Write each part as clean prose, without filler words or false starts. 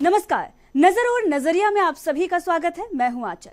नमस्कार, नजर और नजरिया में आप सभी का स्वागत है। मैं हूं आंचल।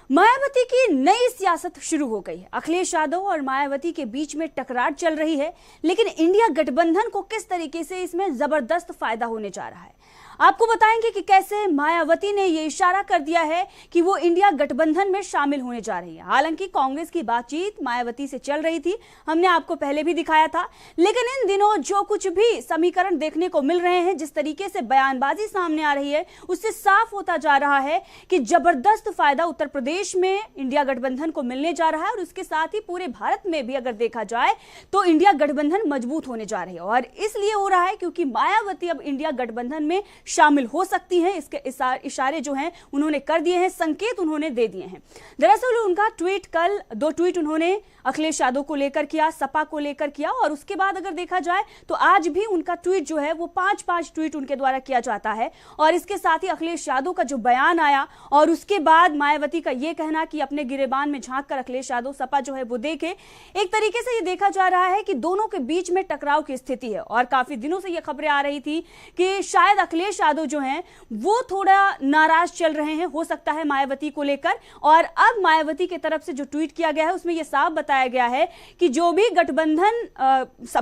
मायावती की नई सियासत शुरू हो गई है। अखिलेश यादव और मायावती के बीच में टकरार चल रही है, लेकिन इंडिया गठबंधन को किस तरीके से इसमें जबरदस्त फायदा होने जा रहा है, आपको बताएंगे कि कैसे मायावती ने यह इशारा कर दिया है कि वो इंडिया गठबंधन में शामिल होने जा रही है। हालांकि कांग्रेस की बातचीत मायावती से चल रही थी, हमने आपको पहले भी दिखाया था, लेकिन इन दिनों जो कुछ भी समीकरण देखने को मिल रहे हैं, जिस तरीके से बयानबाजी सामने आ रही है, उससे साफ होता जा रहा है कि जबरदस्त फायदा उत्तर प्रदेश में इंडिया गठबंधन को मिलने जा रहा है और उसके साथ ही पूरे भारत में भी अगर देखा जाए तो इंडिया गठबंधन मजबूत होने जा रही है। और इसलिए हो रहा है क्योंकि मायावती अब इंडिया गठबंधन में शामिल हो सकती हैं। इसके इशारे जो हैं उन्होंने कर दिए हैं, संकेत उन्होंने दे दिए हैं। दरअसल उनका ट्वीट कल 2 ट्वीट उन्होंने अखिलेश यादव को लेकर किया, सपा को लेकर किया, और उसके बाद अगर देखा जाए तो आज भी उनका ट्वीट जो है वो 5-5 ट्वीट उनके द्वारा किया जाता है। और इसके साथ ही अखिलेश यादव का जो बयान आया और उसके बाद मायावती का यह कहना कि अपने गिरेबान में झांक कर अखिलेश यादव सपा जो है वो देखे, एक तरीके से ये देखा जा रहा है कि दोनों के बीच में टकराव की स्थिति है। और काफी दिनों से ये खबरें आ रही थी कि शायद अखिलेश यादव जो हैं वो थोड़ा नाराज चल रहे हैं, हो सकता है मायावती को लेकर। और अब मायावती की तरफ से जो ट्वीट किया गया है उसमें यह साफ बताया गया है कि जो भी गठबंधन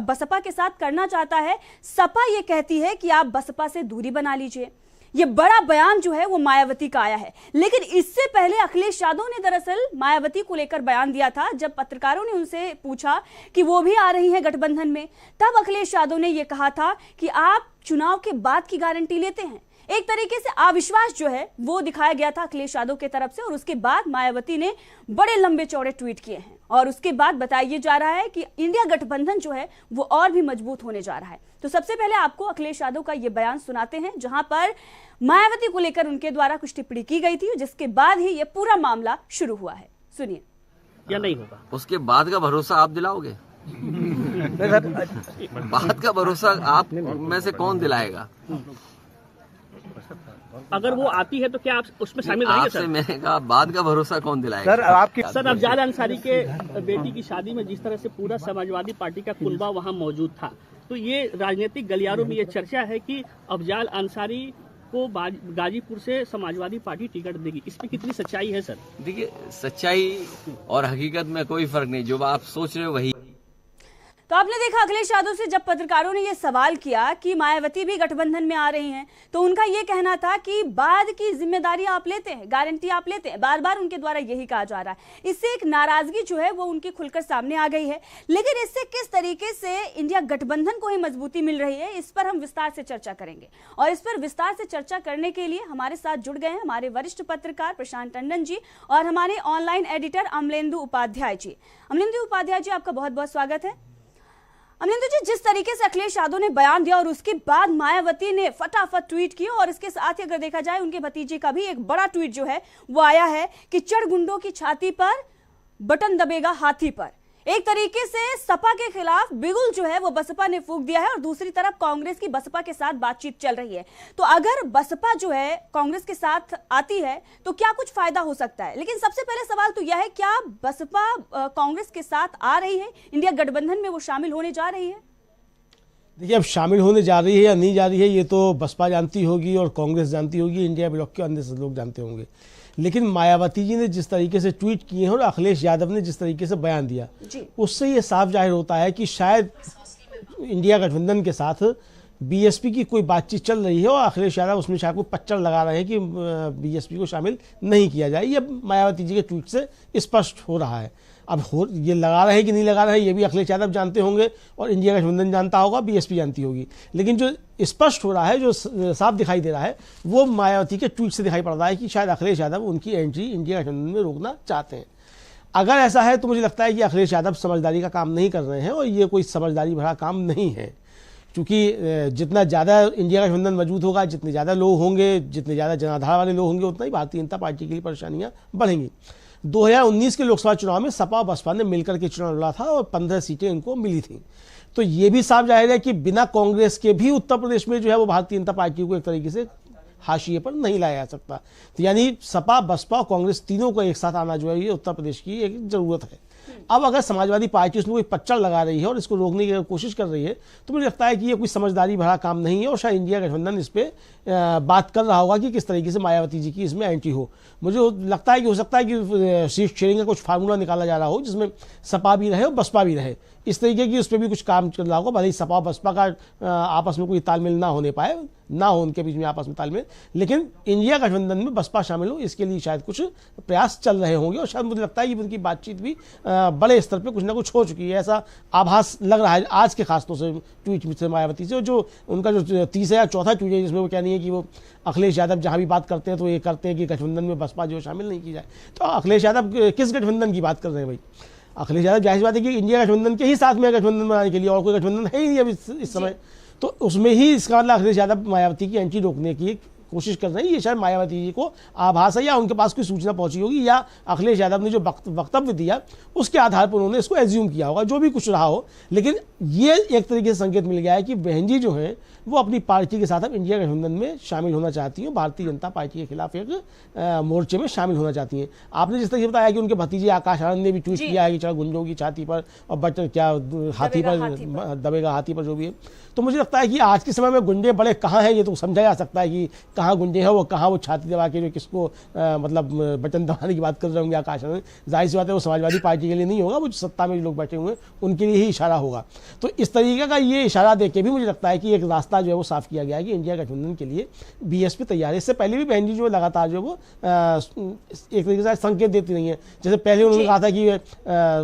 बसपा के साथ करना चाहता है, सपा ये कहती है कि आप बसपा से दूरी बना लीजिए। ये बड़ा बयान जो है वो मायावती का आया है। लेकिन इससे पहले अखिलेश यादव ने दरअसल मायावती को लेकर बयान दिया था। जब पत्रकारों ने उनसे पूछा कि वो भी आ रही हैं गठबंधन में, तब अखिलेश यादव ने यह कहा था कि आप चुनाव के बाद की गारंटी लेते हैं। एक तरीके से अविश्वास जो है वो दिखाया गया था अखिलेश यादव की तरफ से। और उसके बाद मायावती ने बड़े लंबे चौड़े ट्वीट किए हैं और उसके बाद बताया जा रहा है कि इंडिया गठबंधन जो है वो और भी मजबूत होने जा रहा है। तो सबसे पहले आपको अखिलेश यादव का ये बयान सुनाते हैं, जहां पर मायावती को लेकर उनके द्वारा कुछ टिप्पणी की गई थी, जिसके बाद ही ये पूरा मामला शुरू हुआ है। सुनिए। या नहीं होगा, उसके बाद का भरोसा आप दिलाओगे? बाद का भरोसा आप में से कौन दिलाएगा? अगर वो आती है तो क्या आप उसमें शामिल रहेंगे? आपसे मैंने कहा बाद का भरोसा कौन दिलाएगा? सर अफजाल अंसारी के बेटी की शादी में जिस तरह से पूरा समाजवादी पार्टी का कुनबा वहां मौजूद था, तो ये राजनीतिक गलियारों में ये चर्चा है कि अफजाल अंसारी को गाजीपुर से समाजवादी पार्टी टिकट देगी। इसमें कितनी सच्चाई है सर? देखिए, सच्चाई और हकीकत में कोई फर्क नहीं, जो आप सोच रहे हो वही। तो आपने देखा अखिलेश यादव से जब पत्रकारों ने यह सवाल किया कि मायावती भी गठबंधन में आ रही हैं, तो उनका यह कहना था कि बाद की जिम्मेदारी आप लेते हैं, गारंटी आप लेते हैं। बार बार उनके द्वारा यही कहा जा रहा है। इससे एक नाराजगी जो है वो उनकी खुलकर सामने आ गई है। लेकिन इससे किस तरीके से इंडिया गठबंधन को ही मजबूती मिल रही है, इस पर हम विस्तार से चर्चा करेंगे। और इस पर विस्तार से चर्चा करने के लिए हमारे साथ जुड़ गए हैं हमारे वरिष्ठ पत्रकार प्रशांत टंडन जी और हमारे ऑनलाइन एडिटर अमलेंदु उपाध्याय जी। अमलेंदु उपाध्याय जी, आपका बहुत बहुत स्वागत है। अमलेंदु जी, जिस तरीके से अखिलेश यादव ने बयान दिया और उसके बाद मायावती ने फटाफट ट्वीट किया, और इसके साथ ही अगर देखा जाए उनके भतीजे का भी एक बड़ा ट्वीट जो है वो आया है कि चढ़ गुंडों की छाती पर बटन दबेगा हाथी पर। एक तरीके से सपा के खिलाफ बिगुल जो है वो बसपा ने फूंक दिया है और दूसरी तरफ कांग्रेस की बसपा के साथ बातचीत चल रही है। तो अगर बसपा जो है कांग्रेस के साथ आती है तो क्या कुछ फायदा हो सकता है? लेकिन सबसे पहले सवाल तो यह है, क्या बसपा कांग्रेस के साथ आ रही है, इंडिया गठबंधन में वो शामिल होने जा रही है? देखिए, अब शामिल होने जा रही है या नहीं जा रही है ये तो बसपा जानती होगी और कांग्रेस जानती होगी, इंडिया ब्लॉक के अन्य लोग जानते होंगे। लेकिन मायावती जी ने जिस तरीके से ट्वीट किए हैं और अखिलेश यादव ने जिस तरीके से बयान दिया, उससे ये साफ जाहिर होता है कि शायद इंडिया गठबंधन के साथ बीएसपी की कोई बातचीत चल रही है और अखिलेश यादव उसमें शायद कोई पच्चर लगा रहे हैं कि बीएसपी को शामिल नहीं किया जाए। ये मायावती जी के ट्वीट से स्पष्ट हो रहा है। अब ये लगा रहे हैं कि नहीं लगा रहे हैं ये भी अखिलेश यादव जानते होंगे और इंडिया गठबंधन जानता होगा, बीएसपी जानती होगी। लेकिन जो स्पष्ट हो रहा है, जो साफ दिखाई दे रहा है, वो मायावती के ट्वीट से दिखाई पड़ रहा है कि शायद अखिलेश यादव उनकी एंट्री इंडिया गठबंधन में रोकना चाहते हैं। अगर ऐसा है तो मुझे लगता है कि अखिलेश यादव समझदारी का काम नहीं कर रहे हैं और ये कोई समझदारी भरा काम नहीं है, क्योंकि जितना ज़्यादा इंडिया गठबंधन मजबूत होगा, जितने ज़्यादा लोग होंगे, जितने ज़्यादा जनाधार वाले लोग होंगे, उतना ही भारतीय जनता पार्टी के लिए परेशानियाँ बढ़ेंगी। 2019 के लोकसभा चुनाव में सपा और बसपा ने मिलकर के चुनाव लड़ा था और 15 सीटें इनको मिली थी। तो ये भी साफ जाहिर है कि बिना कांग्रेस के भी उत्तर प्रदेश में जो है वो भारतीय जनता पार्टी को एक तरीके से हाशिए पर नहीं लाया जा सकता। तो यानी सपा, बसपा और कांग्रेस तीनों को एक साथ आना जो है ये उत्तर प्रदेश की एक ज़रूरत है। अब अगर समाजवादी पार्टी उसमें कोई पच्चड़ लगा रही है और इसको रोकने की कोशिश कर रही है तो मुझे लगता है कि ये कोई समझदारी भरा काम नहीं है और शायद इंडिया गठबंधन इस पर बात कर रहा होगा कि किस तरीके से मायावती जी की इसमें एंट्री हो। मुझे लगता है कि हो सकता है कि सीट शेयरिंग का कुछ फार्मूला निकाला जा रहा हो जिसमें सपा भी रहे और बसपा भी रहे, इस तरीके की उस पर भी कुछ काम चल रहा होगा। भले ही सपा बसपा का आपस में कोई तालमेल ना होने पाए, ना हो उनके बीच में आपस में तालमेल, लेकिन इंडिया गठबंधन में बसपा शामिल हो इसके लिए शायद कुछ प्रयास चल रहे होंगे और शायद मुझे लगता है कि उनकी बातचीत भी बड़े स्तर पे कुछ ना कुछ हो चुकी है, ऐसा आभास लग रहा है आज के खासतौर से ट्वीट से मायावती से। जो उनका जो तीसरा या चौथा ट्वीट है जिसमें वो कह रही है कि वो अखिलेश यादव जहाँ भी बात करते हैं तो ये करते हैं कि गठबंधन में बसपा जो शामिल नहीं की जाए। तो अखिलेश यादव किस गठबंधन की बात कर रहे हैं भाई? अखिलेश यादव जाहिर बात है कि इंडिया गठबंधन के ही साथ में गठबंधन बनाने के लिए, और कोई गठबंधन है ही नहीं अब इस समय, तो उसमें ही इसका मतलब अखिलेश यादव मायावती की एंट्री रोकने की कोशिश कर रहे हैं। ये शायद मायावती जी को आभास है या उनके पास कोई सूचना पहुंची होगी या अखिलेश यादव ने जो वक्तव्य दिया उसके आधार पर उन्होंने इसको एज्यूम किया होगा, जो भी कुछ रहा हो। लेकिन ये एक तरीके से संकेत मिल गया है कि बहन जी जो हैं वो अपनी पार्टी के साथ अब इंडिया गठबंधन में शामिल होना चाहती हैं, भारतीय जनता पार्टी के खिलाफ एक मोर्चे में शामिल होना चाहती हैं। आपने जिस तरीके बताया कि उनके भतीजे आकाश आनंद ने भी ट्वीट किया है कि चलो गुंजों की छाती पर और बटन क्या हाथी पर दबेगा हाथी पर, जो भी है। तो मुझे लगता है कि आज के समय में गुंडे बड़े कहाँ हैं ये तो समझा जा सकता है कि कहाँ गुंडे हैं, वो कहाँ वो छाती दबा के जो किसको मतलब बटन दबाने की बात कर रहे होंगे आकाश आनंद। जाहिर सी बात है वो समाजवादी पार्टी के लिए नहीं होगा, वो सत्ता में जो लोग बैठे हुए हैं उनके लिए ही इशारा होगा। तो इस तरीके का ये इशारा देके भी मुझे लगता है कि एक रास्ता जो है वो साफ किया गया है कि इंडिया गठबंधन के लिए बीएसपी तैयार है। इससे पहले भी बहन जी जो लगातार जो वो एक तरीके से संकेत देती रही है। जैसे पहले उन्होंने कहा था कि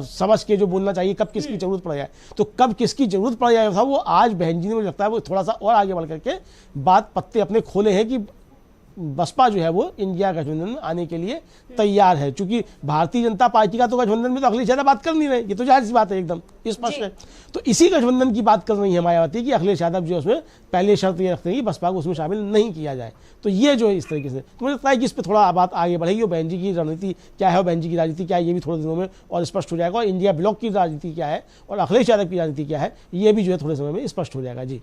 समझ के जो बोलना चाहिए, कब किसकी जरूरत पड़ जाए, तो कब किसकी जरूरत पड़ जाए था वो आज बहन जी ने मुझे लगता है वो थोड़ा सा और आगे बढ़ करके बात पत्ते अपने खोले हैं कि बसपा जो है वो इंडिया गठबंधन में आने के लिए तैयार है। क्योंकि भारतीय जनता पार्टी का तो गठबंधन में तो अखिलेश यादव बात कर नहीं रहे, ये तो जाहिर सी बात है, एकदम स्पष्ट है। तो इसी गठबंधन की बात कर रही है मायावती कि अखिलेश यादव जो उसमें पहले शर्त ये रखते हैं कि बसपा को उसमें शामिल नहीं किया जाए। तो ये जो है इस तरीके से तो मुझे लगता है कि इस पर थोड़ा बात आगे बढ़ेगी और बहन जी की रणनीति क्या है और बहन जी की राजनीति क्या है ये भी थोड़े दिनों में और स्पष्ट हो जाएगा। और इंडिया ब्लॉक की राजनीति क्या है और अखिलेश यादव की राजनीति क्या है ये भी जो है थोड़े समय में स्पष्ट हो जाएगा। जी।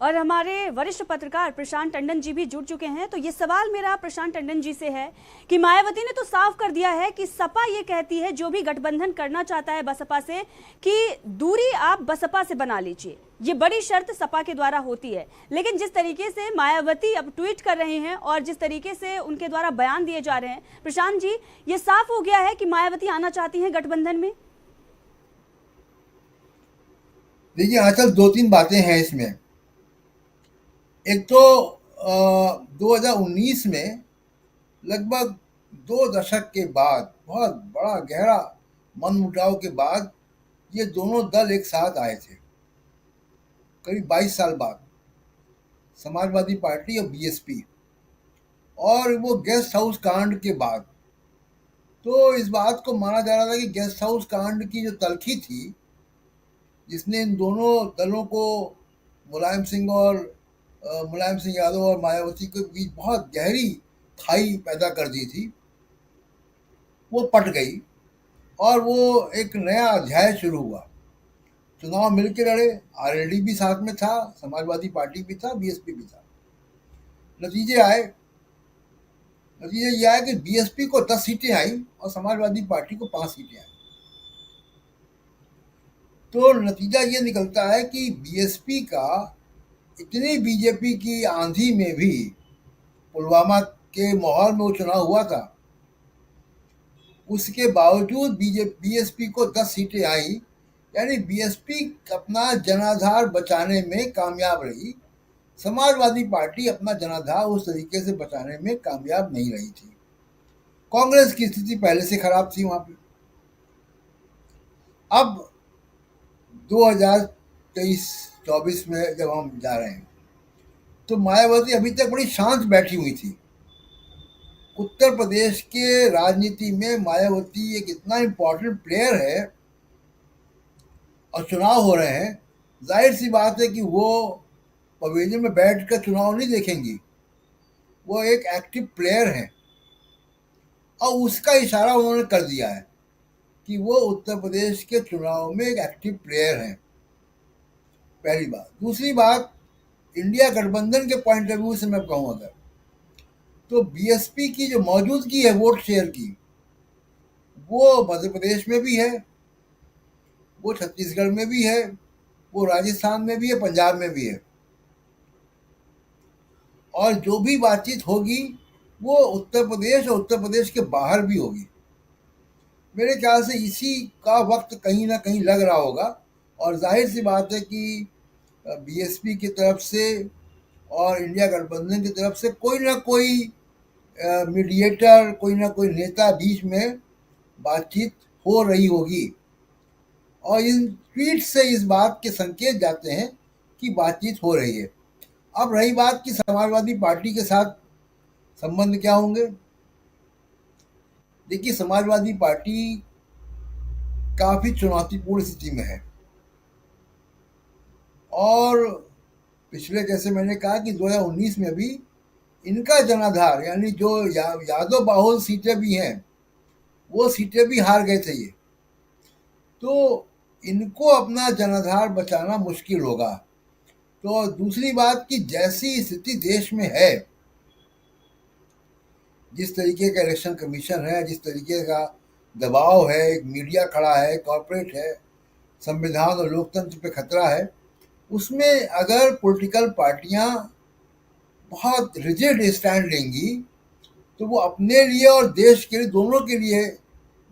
और हमारे वरिष्ठ पत्रकार प्रशांत टंडन जी भी जुड़ चुके हैं। तो ये सवाल मेरा प्रशांत टंडन जी से है कि मायावती ने तो साफ कर दिया है कि सपा ये कहती है जो भी गठबंधन करना चाहता है बसपा से कि दूरी आप बसपा से बना लीजिए, ये बड़ी शर्त सपा के द्वारा होती है। लेकिन जिस तरीके से मायावती अब ट्वीट कर रहे हैं और जिस तरीके से उनके द्वारा बयान दिए जा रहे हैं, प्रशांत जी ये साफ हो गया है कि मायावती आना चाहती हैं गठबंधन में। देखिए आजकल दो तीन बातें हैं इसमें। एक तो 2019 में लगभग 2 दशक के बाद बहुत बड़ा गहरा मनमुटाव के बाद ये दोनों दल एक साथ आए थे, करीब 22 साल बाद, समाजवादी पार्टी और बीएसपी, और वो गेस्ट हाउस कांड के बाद। तो इस बात को माना जा रहा था कि गेस्ट हाउस कांड की जो तलखी थी जिसने इन दोनों दलों को मुलायम सिंह यादव और मायावती के बीच बहुत गहरी खाई पैदा कर दी थी, वो पट गई और वो एक नया अध्याय शुरू हुआ। चुनाव मिलकर लड़े, आरएलडी भी साथ में था, समाजवादी पार्टी भी था, बीएसपी भी था। नतीजे ये आए कि बीएसपी को 10 सीटें आई और समाजवादी पार्टी को 5 सीटें आई। तो नतीजा ये निकलता है कि बीएसपी का इतनी बीजेपी की आंधी में भी पुलवामा के माहौल में वो चुनाव हुआ था, उसके बावजूद बीएसपी को 10 सीटें आई, यानी बीएसपी अपना जनाधार बचाने में कामयाब रही। समाजवादी पार्टी अपना जनाधार उस तरीके से बचाने में कामयाब नहीं रही थी। कांग्रेस की स्थिति पहले से खराब थी वहां पे। अब 2023-24 में जब हम जा रहे हैं तो मायावती अभी तक बड़ी शांत बैठी हुई थी। उत्तर प्रदेश के राजनीति में मायावती एक इतना इम्पोर्टेंट प्लेयर है और चुनाव हो रहे हैं, जाहिर सी बात है कि वो पवेलियन में बैठकर चुनाव नहीं देखेंगी, वो एक एक्टिव प्लेयर है और उसका इशारा उन्होंने कर दिया है कि वो उत्तर प्रदेश के चुनाव में एक एक्टिव प्लेयर हैं। पहली बात। दूसरी बात, इंडिया गठबंधन के पॉइंट ऑफ व्यू से मैं कहूँ अगर, तो बीएसपी की जो मौजूदगी है वोट शेयर की, वो मध्य प्रदेश में भी है, वो छत्तीसगढ़ में भी है, वो राजस्थान में भी है, पंजाब में भी है। और जो भी बातचीत होगी वो उत्तर प्रदेश और उत्तर प्रदेश के बाहर भी होगी। मेरे ख्याल से इसी का वक्त कहीं ना कहीं लग रहा होगा। और जाहिर सी बात है कि बीएसपी की तरफ से और इंडिया गठबंधन की तरफ से कोई ना कोई मीडिएटर, कोई ना कोई नेता बीच में बातचीत हो रही होगी। और इन ट्वीट से इस बात के संकेत जाते हैं कि बातचीत हो रही है। अब रही बात कि समाजवादी पार्टी के साथ संबंध क्या होंगे। देखिए, समाजवादी पार्टी काफी चुनौतीपूर्ण स्थिति में है और पिछले, जैसे मैंने कहा कि 2019 में भी इनका जनाधार, यानी जो यादव बाहुल सीटें भी हैं, वो सीटें भी हार गए थे ये। तो इनको अपना जनाधार बचाना मुश्किल होगा। तो दूसरी बात कि जैसी स्थिति देश में है, जिस तरीके का इलेक्शन कमीशन है, जिस तरीके का दबाव है, एक मीडिया खड़ा है, कॉर्पोरेट है, संविधान और लोकतंत्र पे खतरा है, उसमें अगर पॉलिटिकल पार्टियां बहुत रिजिड स्टैंड लेंगी तो वो अपने लिए और देश के लिए, दोनों के लिए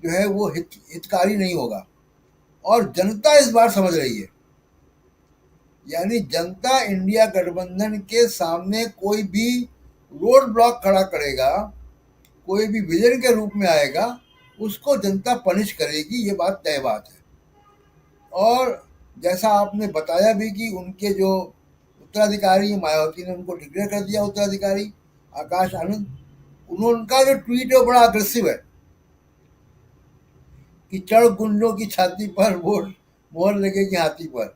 जो है वो हितकारी नहीं होगा। और जनता इस बार समझ रही है, यानी जनता इंडिया गठबंधन के सामने कोई भी रोड ब्लॉक खड़ा करेगा, कोई भी विजन के रूप में आएगा, उसको जनता पनिश करेगी, ये बात तय बात है। और जैसा आपने बताया भी कि उनके जो उत्तराधिकारी, मायावती ने उनको डिक्लेयर कर दिया उत्तराधिकारी, आकाश आनंद, उनका जो ट्वीट है वो बड़ा अग्रेसिव है कि चढ़ गुंडों की छाती पर वोट, मोहर लगेगी हाथी पर,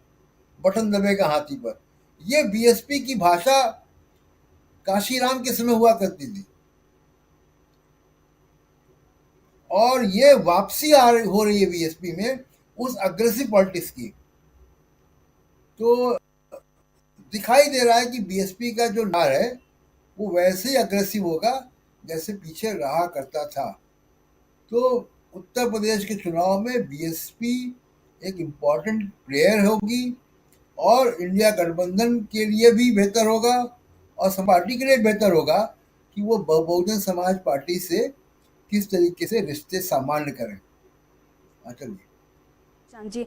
बटन दबेगा हाथी पर। ये बीएसपी की भाषा काशीराम के समय हुआ करती थी और ये वापसी हो रही है बीएसपी में उस अग्रेसिव पॉलिटिक्स की। तो दिखाई दे रहा है कि बीएसपी का जो नार है वो वैसे ही अग्रेसिव होगा जैसे पीछे रहा करता था। तो उत्तर प्रदेश के चुनाव में बीएसपी एक इम्पॉर्टेंट प्लेयर होगी और इंडिया गठबंधन के लिए भी बेहतर होगा और पार्टी के लिए बेहतर होगा कि वो बहुजन समाज पार्टी से किस तरीके से रिश्ते सामान्य करें। चलिए जी,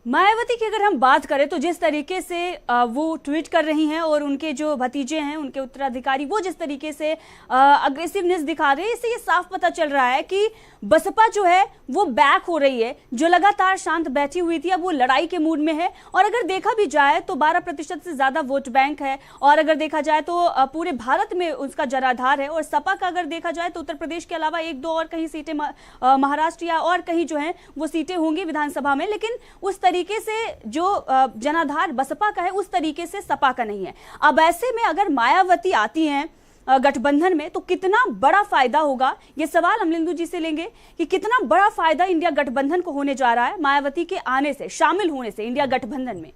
मायावती की अगर हम बात करें तो जिस तरीके से वो ट्वीट कर रही हैं और उनके जो भतीजे हैं, उनके उत्तराधिकारी, वो जिस तरीके से अग्रेसिवनेस दिखा रहे हैं, इससे ये साफ पता चल रहा है कि बसपा जो है वो बैक हो रही है। जो लगातार शांत बैठी हुई थी अब वो लड़ाई के मूड में है। और अगर देखा भी जाए तो 12% से ज्यादा वोट बैंक है और अगर देखा जाए तो पूरे भारत में उसका जनाधार है। और सपा का अगर देखा जाए तो उत्तर प्रदेश के अलावा 1-2 और कहीं सीटें महाराष्ट्र या और कहीं जो है वो सीटें होंगी विधानसभा में, लेकिन उस तरीके से जो जनाधार बसपा का है उस तरीके से सपा का नहीं है। अब ऐसे में अगर मायावती आती हैं गठबंधन में तो कितना बड़ा फायदा होगा, ये सवाल हम लिंदु जी से लेंगे कि कितना बड़ा फायदा इंडिया गठबंधन को होने जा रहा है मायावती के आने से, शामिल होने से इंडिया गठबंधन में।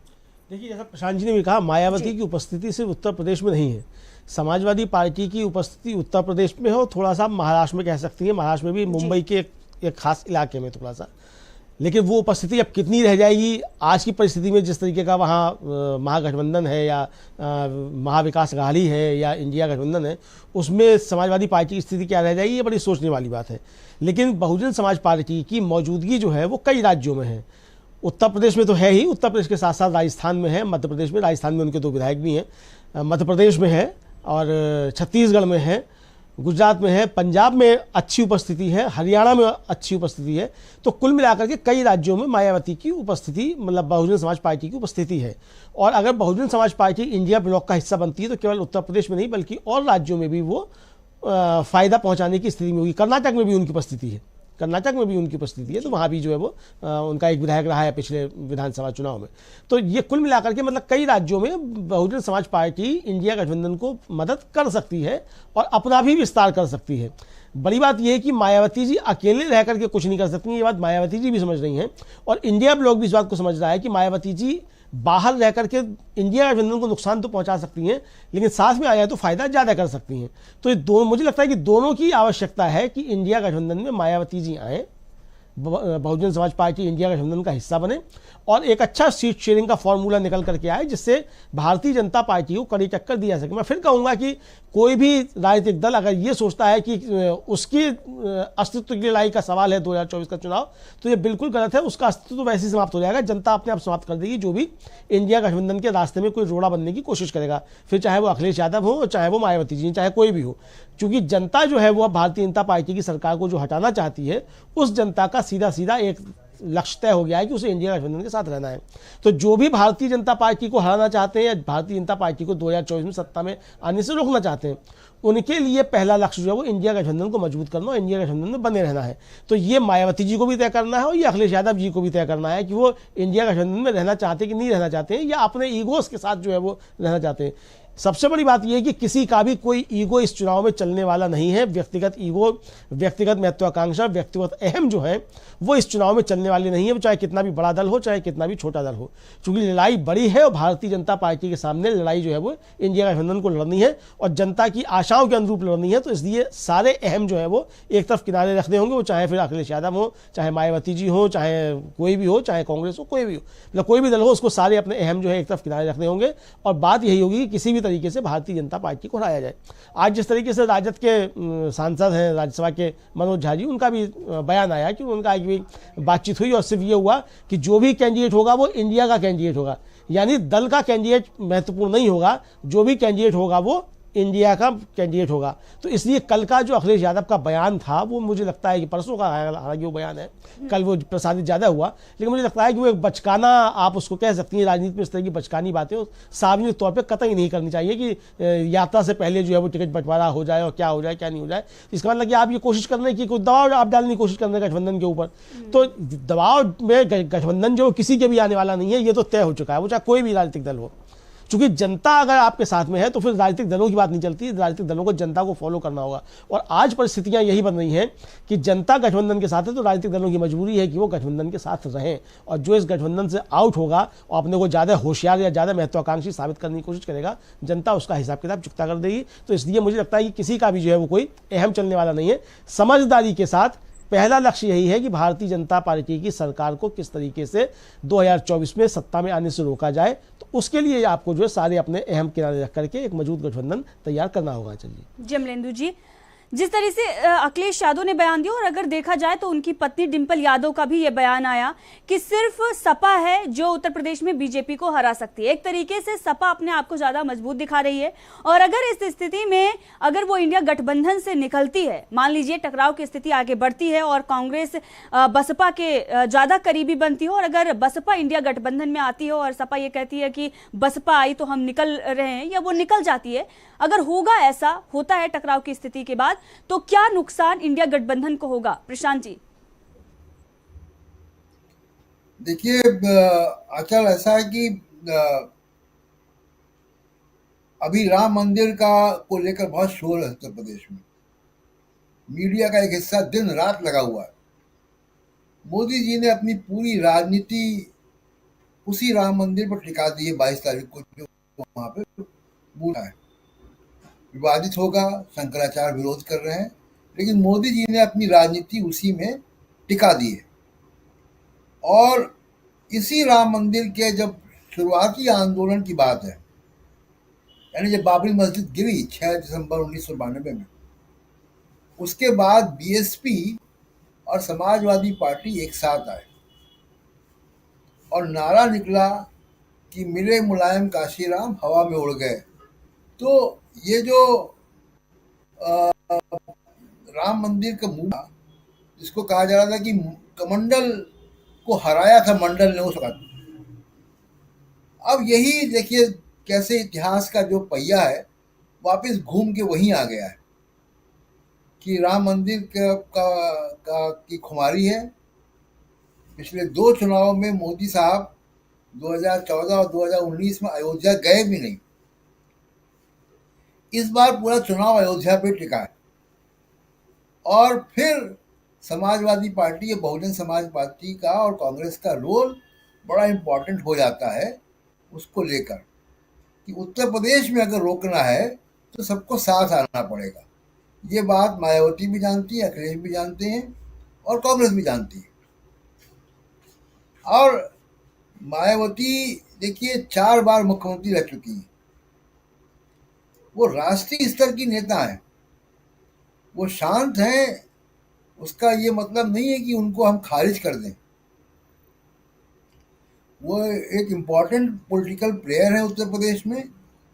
देखिए, जैसा प्रशांत जी ने भी कहा, मायावती की उपस्थिति सिर्फ उत्तर प्रदेश में नहीं है। समाजवादी पार्टी की उपस्थिति उत्तर प्रदेश में हो, थोड़ा सा महाराष्ट्र में कह सकती है, महाराष्ट्र में भी मुंबई के एक खास इलाके में थोड़ा सा, लेकिन वो उपस्थिति अब कितनी रह जाएगी आज की परिस्थिति में, जिस तरीके का वहाँ महागठबंधन है या महाविकास अघाड़ी है या इंडिया गठबंधन है, उसमें समाजवादी पार्टी की स्थिति क्या रह जाएगी, ये बड़ी सोचने वाली बात है। लेकिन बहुजन समाज पार्टी की मौजूदगी जो है वो कई राज्यों में है। उत्तर प्रदेश में तो है ही, उत्तर प्रदेश के साथ साथ राजस्थान में है, मध्य प्रदेश में, राजस्थान में उनके 2 विधायक भी हैं, मध्य प्रदेश में है और छत्तीसगढ़ में है, गुजरात में है, पंजाब में अच्छी उपस्थिति है, हरियाणा में अच्छी उपस्थिति है। तो कुल मिलाकर के कई राज्यों में मायावती की उपस्थिति, मतलब बहुजन समाज पार्टी की उपस्थिति है। और अगर Bahujan Samaj party India block का हिस्सा बनती है तो केवल उत्तर प्रदेश में नहीं बल्कि और राज्यों में भी वो फायदा पहुंचाने की स्थिति में होगी। कर्नाटक में भी उनकी उपस्थिति है, कर्नाटक में भी उनकी उपस्थिति है, तो वहाँ भी जो है वो उनका एक विधायक रहा है पिछले विधानसभा चुनाव में। तो ये कुल मिलाकर के मतलब कई राज्यों में बहुजन समाज पार्टी इंडिया गठबंधन को मदद कर सकती है और अपना भी विस्तार कर सकती है। बड़ी बात यह है कि मायावती जी अकेले रह करके कुछ नहीं कर सकती, ये बात मायावती जी भी समझ रही हैं और इंडिया ब्लॉक भी इस बात को समझ रहा है कि मायावती जी बाहर रह करके इंडिया गठबंधन को नुकसान तो पहुंचा सकती हैं, लेकिन साथ में आया तो फायदा ज़्यादा कर सकती हैं। तो ये दोनों, मुझे लगता है कि दोनों की आवश्यकता है कि इंडिया गठबंधन में मायावती जी आएँ बहुजन समाज पार्टी इंडिया गठबंधन का हिस्सा बने और एक अच्छा सीट शेयरिंग का फॉर्मूला निकल करके आए, जिससे भारतीय जनता पार्टी को कड़ी टक्कर दी जा सके। मैं फिर कहूंगा कि कोई भी राजनीतिक दल अगर ये सोचता है कि उसकी अस्तित्व की लड़ाई का सवाल है 2024 का चुनाव, तो ये बिल्कुल गलत है। उसका अस्तित्व तो वैसे ही समाप्त हो जाएगा, जनता अपने आप समाप्त कर देगी जो भी इंडिया गठबंधन के रास्ते में कोई रोड़ा बनने की कोशिश करेगा, फिर चाहे वो अखिलेश यादव हो, चाहे वो मायावती जी, चाहे कोई भी हो। क्योंकि जनता जो है वो भारतीय जनता पार्टी की सरकार को जो हटाना चाहती है, उस जनता का सीधा सीधा एक लक्ष्य तय हो गया है कि उसे इंडिया गठबंधन के साथ रहना है। तो जो भी भारतीय जनता पार्टी को हराना चाहते हैं या भारतीय जनता पार्टी को 2024 में सत्ता में आने से रोकना चाहते हैं, उनके लिए पहला लक्ष्य जो है वो इंडिया गठबंधन को मजबूत करना और इंडिया गठबंधन में बने रहना है। तो ये मायावती जी को भी तय करना है और ये अखिलेश यादव जी को भी तय करना है कि वो इंडिया गठबंधन में रहना चाहते हैं कि नहीं रहना चाहते हैं, या अपने ईगोस के साथ जो है वो रहना चाहते हैं। सबसे बड़ी बात यह है कि किसी का भी कोई ईगो इस चुनाव में चलने वाला नहीं है। व्यक्तिगत ईगो, व्यक्तिगत महत्वाकांक्षा, व्यक्तिगत अहम जो है वो इस चुनाव में चलने वाली नहीं है, वो चाहे कितना भी बड़ा दल हो, चाहे कितना भी छोटा दल हो। क्योंकि लड़ाई बड़ी है और भारतीय जनता पार्टी के सामने लड़ाई जो है वो इंडिया गठबंधन को लड़नी है और जनता की आशाओं के अनुरूप लड़नी है। तो इसलिए सारे अहम जो है वो एक तरफ किनारे रखने होंगे, वो चाहे फिर अखिलेश यादव हो, चाहे मायावती जी हो, चाहे कोई भी हो, चाहे कांग्रेस हो, कोई भी हो, मतलब कोई भी दल हो, उसको सारे अपने अहम जो है एक तरफ किनारे रखने होंगे। और बात यही होगी कि किसी भी तरीके से भारतीय जनता पार्टी को हराया जाए। आज जिस तरीके से राजद के सांसद हैं राज्यसभा के मनोज झा जी, उनका भी बयान आया कि उनका एक बातचीत हुई और सिर्फ ये हुआ कि जो भी कैंडिडेट होगा वो इंडिया का कैंडिडेट होगा, यानी दल का कैंडिडेट महत्वपूर्ण नहीं होगा, जो भी कैंडिडेट होगा वो इंडिया का कैंडिडेट होगा। तो इसलिए कल का जो अखिलेश यादव का बयान था वो मुझे लगता है कि परसों का हालांकि वो बयान है, कल वो प्रसारित ज़्यादा हुआ, लेकिन मुझे लगता है कि वो एक बचकाना, आप उसको कह सकती हैं, राजनीति में इस तरह की बचकानी बातें सार्वजनिक तौर पर कतई नहीं करनी चाहिए कि यात्रा से पहले जो है वो टिकट बंटवारा हो जाए और क्या हो जाए क्या नहीं हो जाए। इसका मतलब कि आप ये कोशिश कर रहे हैं कि कोई दबाव आप डालने की कोशिश कर रहे हैं गठबंधन के ऊपर। तो दबाव में गठबंधन जो किसी के भी आने वाला नहीं है, ये तो तय हो चुका है, वो चाहे कोई भी राजनीतिक दल हो। क्योंकि जनता अगर आपके साथ में है तो फिर राजनीतिक दलों की बात नहीं चलती, राजनीतिक दलों को जनता को फॉलो करना होगा। और आज परिस्थितियां यही बन रही हैं कि जनता गठबंधन के साथ है, तो राजनीतिक दलों की मजबूरी है कि वो गठबंधन के साथ रहें, और जो इस गठबंधन से आउट होगा और अपने को ज़्यादा होशियार या ज़्यादा महत्वाकांक्षी साबित करने की कोशिश करेगा, जनता उसका हिसाब किताब चुकता कर देगी। तो इसलिए मुझे लगता है कि किसी का भी जो है वो कोई अहम चलने वाला नहीं है। समझदारी के साथ पहला लक्ष्य यही है कि भारतीय जनता पार्टी की सरकार को किस तरीके से 2024 में सत्ता में आने से रोका जाए, तो उसके लिए आपको जो है सारे अपने अहम किनारे रख करके एक मजबूत गठबंधन तैयार करना होगा। चलिए जमलेंदु जी, जिस तरह से अखिलेश यादव ने बयान दिया और अगर देखा जाए तो उनकी पत्नी डिंपल यादव का भी ये बयान आया कि सिर्फ सपा है जो उत्तर प्रदेश में बीजेपी को हरा सकती है। एक तरीके से सपा अपने आप को ज्यादा मजबूत दिखा रही है, और अगर इस स्थिति में अगर वो इंडिया गठबंधन से निकलती है, मान लीजिए टकराव की स्थिति आगे बढ़ती है और कांग्रेस बसपा के ज्यादा करीबी बनती है, और अगर बसपा इंडिया गठबंधन में आती है और सपा ये कहती है कि बसपा आई तो हम निकल रहे हैं, या वो निकल जाती है, अगर होगा, ऐसा होता है टकराव की स्थिति के बाद, तो क्या नुकसान इंडिया गठबंधन को होगा? प्रशांत जी। देखिए अचल ऐसा है कि अभी राम मंदिर को लेकर बहुत शोर है उत्तर प्रदेश में। मीडिया का एक हिस्सा दिन रात लगा हुआ है। मोदी जी ने अपनी पूरी राजनीति उसी राम मंदिर पर टिका दी है। 22 तारीख को जो वहां पे बूढ़ा है, विवादित होगा, शंकराचार्य विरोध कर रहे हैं, लेकिन मोदी जी ने अपनी राजनीति उसी में टिका दी है। और इसी राम मंदिर के जब शुरुआती आंदोलन की बात है, यानी जब बाबरी मस्जिद गिरी 6 दिसंबर 1992 में, उसके बाद बीएसपी और समाजवादी पार्टी एक साथ आए और नारा निकला कि मिले मुलायम काशीराम हवा में उड़ गए। तो ये जो राम मंदिर का मूवमेंट, जिसको कहा जा रहा था कि कमंडल को हराया था मंडल ने उस वक्त, अब यही देखिए कैसे इतिहास का जो पहिया है वापस घूम के वहीं आ गया है कि राम मंदिर की खुमारी है। पिछले 2 चुनावों में मोदी साहब 2014 और 2019 में अयोध्या गए भी नहीं। इस बार पूरा चुनाव अयोध्या पे टिका है। और फिर समाजवादी पार्टी या बहुजन समाज पार्टी का और कांग्रेस का रोल बड़ा इम्पोर्टेंट हो जाता है उसको लेकर कि उत्तर प्रदेश में अगर रोकना है तो सबको साथ आना पड़ेगा। ये बात मायावती भी जानती है, अखिलेश भी जानते हैं और कांग्रेस भी जानती है। और मायावती देखिए 4 बार मुख्यमंत्री रह चुकी हैं, वो राष्ट्रीय स्तर की नेता है, वो शांत हैं। उसका ये मतलब नहीं है कि उनको हम खारिज कर दें। वो एक इम्पॉर्टेंट पॉलिटिकल प्लेयर है उत्तर प्रदेश में,